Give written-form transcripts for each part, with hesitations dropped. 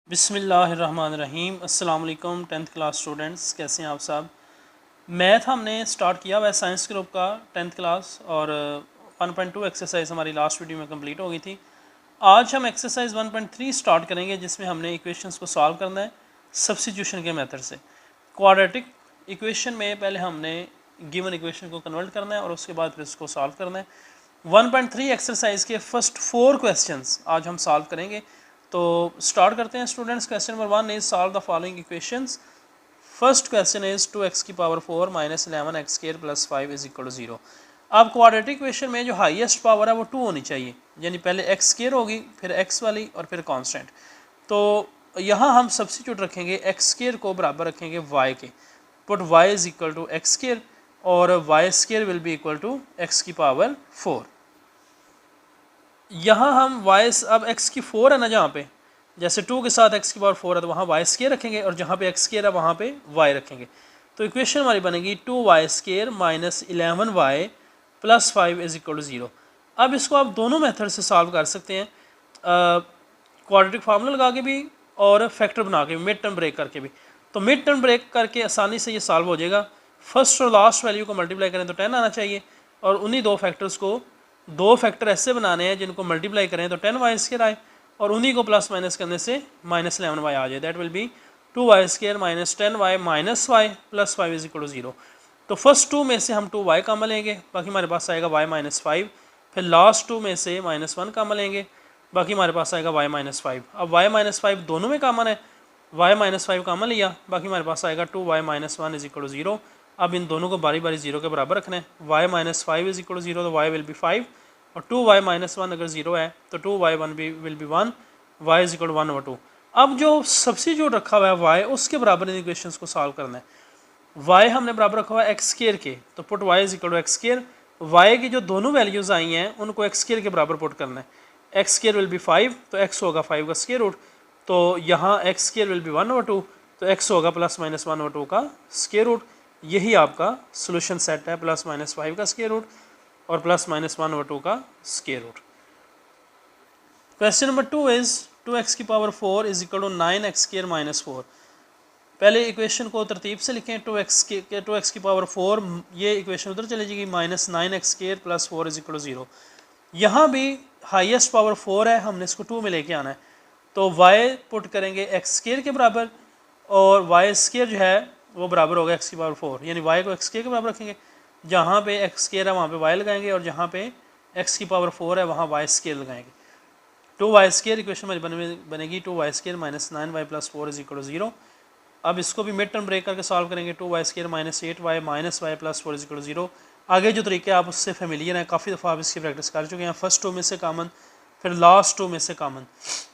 बिस्मिल्लाहिर्रहमानिर्रहीम। अस्सलाम वालेकुम 10th क्लास स्टूडेंट्स, कैसे हैं आप सब। मैथ हमने स्टार्ट किया हुआ है साइंस ग्रुप का 10th क्लास और 1.2 एक्सरसाइज हमारी लास्ट वीडियो में कंप्लीट हो गई थी। आज हम एक्सरसाइज 1.3 स्टार्ट करेंगे जिसमें हमने इक्वेशंस को सॉल्व करना है सब्स्टिट्यूशन के मेथड से। क्वाड्रेटिक इक्वेशन में पहले हमने गिवन इक्वेशन को कन्वर्ट करना है और उसके बाद फिर इसको सॉल्व करना है। 1.3 एक्सरसाइज के फर्स्ट 4 क्वेश्चंस आज हम सॉल्व करेंगे। तो स्टार्ट करते हैं students. Question number 1 is solve the following equations. First question is 2x की power 4 minus 11x square plus 5 is equal to 0। अब क्वाड्रेटिक इक्वेशन में जो हाईएस्ट पावर है वो 2 होनी चाहिए, यानी पहले x स्क्वायर होगी फिर x वाली और फिर कांस्टेंट। तो यहाँ हम सब्स्टिट्यूट रखेंगे x स्क्वायर को बराबर रखेंगे y के। Put y is equal to x square और y square will be equal to x की पावर 4। यहाँ हम y अब x की 4 है ना, जहाँ पे जैसे 2 के साथ x की पावर 4 है तो वहाँ y स्क्वायर रखेंगे और जहाँ पे x स्क्वायर है वहाँ पे y रखेंगे। तो इक्वेशन हमारी बनेगी 2y square minus 11y plus 5 is equal to 0। अब इसको आप दोनों मेथड से सॉल्व कर सकते हैं, क्वाड्रेटिक फार्मूला लगा के भी और फैक्टर बना के भी, मिड टर्म ब्रेक करके भी। तो मिड टर्म ब्रेक करके आसानी से ये सॉल्व हो जाएगा। फर्स्ट और लास्ट वैल्यू को मल्टीप्लाई करें तो 10 आना चाहिए और उन्हीं दो फैक्टर्स को, दो फैक्टर ऐसे बनाने हैं जिनको मल्टीप्लाई करें तो 10y स्क्वायर आए और उन्हीं को प्लस माइनस करने से माइनस 11y आ जाए। That will be 2y square minus 10y minus y plus 5 is equal to 0। तो फर्स्ट 2 में से हम 2y कॉमन लेंगे, बाकी हमारे पास आएगा y माइनस 5। फिर लास्ट 2 में से माइनस 1 कॉमन लेंगे, बाकी हमारे पास आएगा y माइनस 5। अब y माइनस 5 दोनों में कॉमन है, y माइनस 5 कॉमन लिया, बाकी हमारे पास आएगा 2y minus 1 is equal to 0। अब इन दोनों को बारी बारी 0 के बराबर रखना है। y minus 5 is equal to 0 तो y विल बी 5 और 2y माइनस 1 अगर 0 है तो 2y1 will be 1, y is equal to 1 over 2। अब जो सब्स्टिट्यूट रखा हुआ है y, उसके बराबर इन इक्वेशंस को सॉल्व करना है। y हमने बराबर रखा हुआ है एक्स स्क्वायर के, तो put y is equal to x square. y की जो दोनों वैल्यूज आई हैं उनको एक्स स्क्वायर के बराबर पुट करना है। एक्स स्क्वायर विल बी 5 तो x होगा 5 का स्क्वायर रूट, तो यहाँ x square will be 1 over 2 तो x होगा प्लस माइनस 1 ओवर 2 का स्क्वायर रूट। यही आपका सोल्यूशन सेट है, प्लस माइनस 5 का स्क्वायर रूट और प्लस माइनस 1 ओवर 2 का square root. Question number 2 is 2x की power 4 is equal to 9x square minus 4। पहले इक्वेशन को तरतीब से लिखें। 2x की पावर 4, ये इक्वेशन उधर चली जाएगी, minus 9x square plus 4 is equal to 0। यहाँ भी हाईएस्ट पावर 4 है, हमने इसको 2 में लेके आना है। तो y पुट करेंगे x स्क्वायर के बराबर और y स्क्वायर जो है वो बराबर होगा x की पावर 4, यानी y को x स्क्वायर के बराबर रखेंगे। जहाँ पे x स्क्वायर है वहाँ पे y लगाएंगे और जहाँ पे x की पावर 4 है वहाँ y स्क्वायर लगाएंगे। 2y स्क्वायर इक्वेशन में बनेगी 2y square minus 9y plus 4 is equal to 0। अब इसको भी मिड टर्म ब्रेक करके सॉल्व करेंगे। 2y square minus 8y minus y plus 4 is equal to 0। आगे जो तरीके आप उससे फेमिलियर हैं, काफ़ी दफ़ा आप इसकी प्रैक्टिस कर चुके हैं। फर्स्ट 2 में से कॉमन, फिर लास्ट 2 में से कॉमन,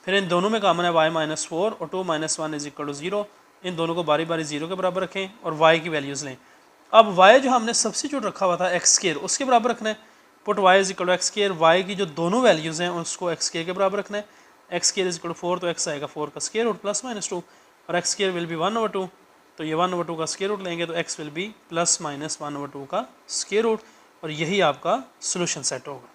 फिर इन दोनों में कॉमन है y माइनस 4 और 2 माइनस 1 इज इक्वल टू 0। इन दोनों को बारी बारी 0 के बराबर रखें और y की वैल्यूज़ लें। अब y जो हमने सब्स्टिट्यूट रखा हुआ था एक्स स्क्वायर, उसके बराबर रखना है। Put y is equal to x square, y की जो दोनों वैल्यूज़ हैं उसको एक्स स्क्वायर के बराबर रखना है। X square is equal to 4 तो x आएगा 4 का स्क्वायर रूट प्लस माइनस 2 और x square will be 1 over 2, तो ये 1 ओवर 2 का स्क्वायर रूट लेंगे तो x will be plus minus 1 over 2 का स्क्वायर रूट और यही आपका सोल्यूशन सेट होगा।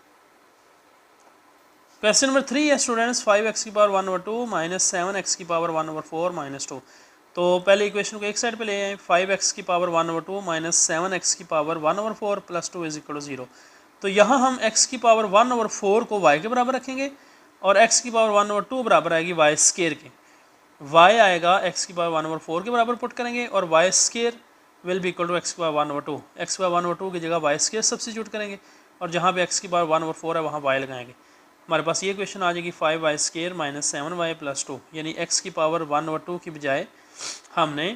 क्वेश्चन नंबर 3 है स्टूडेंट्स 5x की पावर 1 ओवर 2 माइनस 7x की पावर 1 ओवर 4 माइनस 2। तो पहले इक्वेशन को एक साइड पे ले आए। 5x की पावर 1 ओवर 2 माइनस 7x की power 1 over 4 plus 2 is equal to 0। तो यहाँ हम x की पावर 1 ओवर 4 को y के बराबर रखेंगे और x की पावर 1 ओवर 2 बराबर आएगी y स्क्वायर के। y आएगा x की पावर 1 ओवर 4 के बराबर पुट करेंगे और y square will be equal to x की पावर 1 ओवर 2। x की पावर 1 ओवर 2 की जगह y स्क्वायर सब्स्टिट्यूट करेंगे और जहाँ पे x की पावर 1 ओवर 4 है वहाँ y लगाएंगे। हमारे पास ये क्वेश्चन आ जाएगी 5y square minus 7y plus 2, यानी x की पावर 1 ओवर 2 की बजाय हमने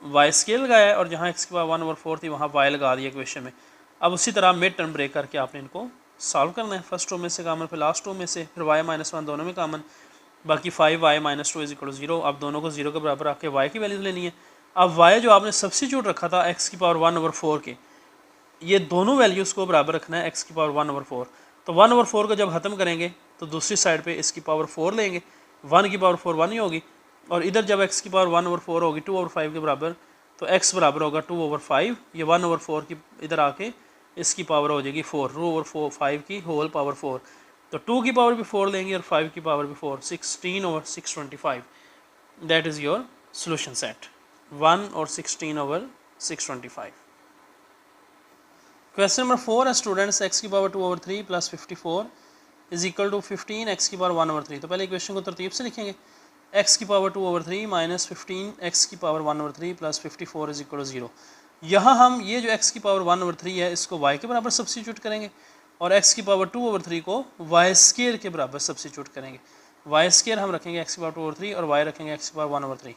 y स्क्वायर लगाया और जहाँ x की पावर 1 ओवर 4 थी वहाँ y लगा दिया क्वेश्चन में। अब उसी तरह मिड टर्म ब्रेक करके आपने इनको सॉल्व करना है। फर्स्ट 2 में से कॉमन, फिर लास्ट 2 में से, फिर y माइनस 1 दोनों में कॉमन, बाकी 5y minus 2 is equal to 0। अब दोनों को 0 के बराबर रख के y की वैल्यूज लेनी है। अब y जो आपने सब्स्टिट्यूट रखा था x की पावर 1 ओवर 4 के, ये दोनों वैल्यूज़ को बराबर रखना है x की पावर 1 ओवर 4। तो 1 ओवर 4 को जब ख़त्म करेंगे तो दूसरी साइड पे इसकी पावर 4 लेंगे, 1 की पावर 4 1 ही होगी और इधर जब x की पावर 1 ओवर 4 होगी 2 ओवर 5 के बराबर, तो x बराबर होगा 2 ओवर 5। ये 1 ओवर 4 की इधर आके इसकी पावर हो जाएगी 4, 2 ओवर 5 की होल पावर 4। तो 2 की पावर भी 4 लेंगे और 5 की पावर भी 4, 16 over 625। That is your solution set 1 और 16/625। क्वेश्चन नंबर 4 है स्टूडेंट्स x की power 2/3 plus 54 is equal to 15 x की पावर 1/3। तो पहले इक्वेशन को तरतीब से लिखेंगे, x की पावर 2/3 माइनस 15 x की power 1/3 plus 54 is equal to 0। यहाँ हम ये जो x की पावर 1/3 है इसको y के बराबर सब्स्टिट्यूट करेंगे और x की पावर 2/3 को y स्क्वायर के बराबर सब्स्टिट्यूट करेंगे। y स्क्वायर हम रखेंगे x की पावर 2/3 और y रखेंगे x की पावर 1/3।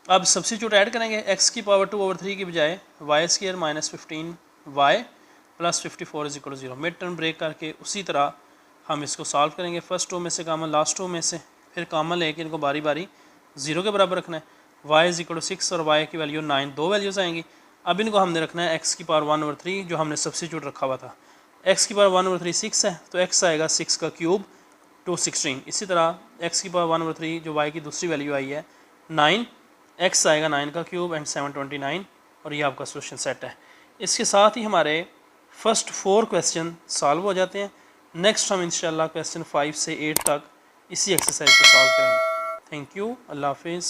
अब सब्स्टिट्यूट ऐड करेंगे, x की पावर 2/3 की बजाय y square minus 15y plus 54 is equal to 0। Mid term break करके उसी तरह हम इसको सॉल्व करेंगे। फर्स्ट टू में से कॉमन, लास्ट टू में से फिर कॉमन लेके इनको बारी बारी 0 के बराबर रखना है। y इज इक्वल टू 6 और y की वैल्यू 9, दो वैल्यूज़ आएंगी। अब इनको हमने रखना है x की पावर 1/3 जो हमने सब्स्टिट्यूट रखा हुआ था। x की पावर 1/3 6 है तो x आएगा 6 का क्यूब 216। इसी तरह x की पावर 1/3 जो y की दूसरी वैल्यू आई है 9, x आएगा 9 का क्यूब एंड 729 और ये आपका सोल्यूशन सेट है। इसके साथ ही हमारे फर्स्ट 4 क्वेश्चन सॉल्व हो जाते हैं। नेक्स्ट हम इंशाल्लाह क्वेश्चन 5 से 8 तक इसी एक्सरसाइज को सॉल्व करेंगे। थैंक यू, अल्लाह हाफिज़।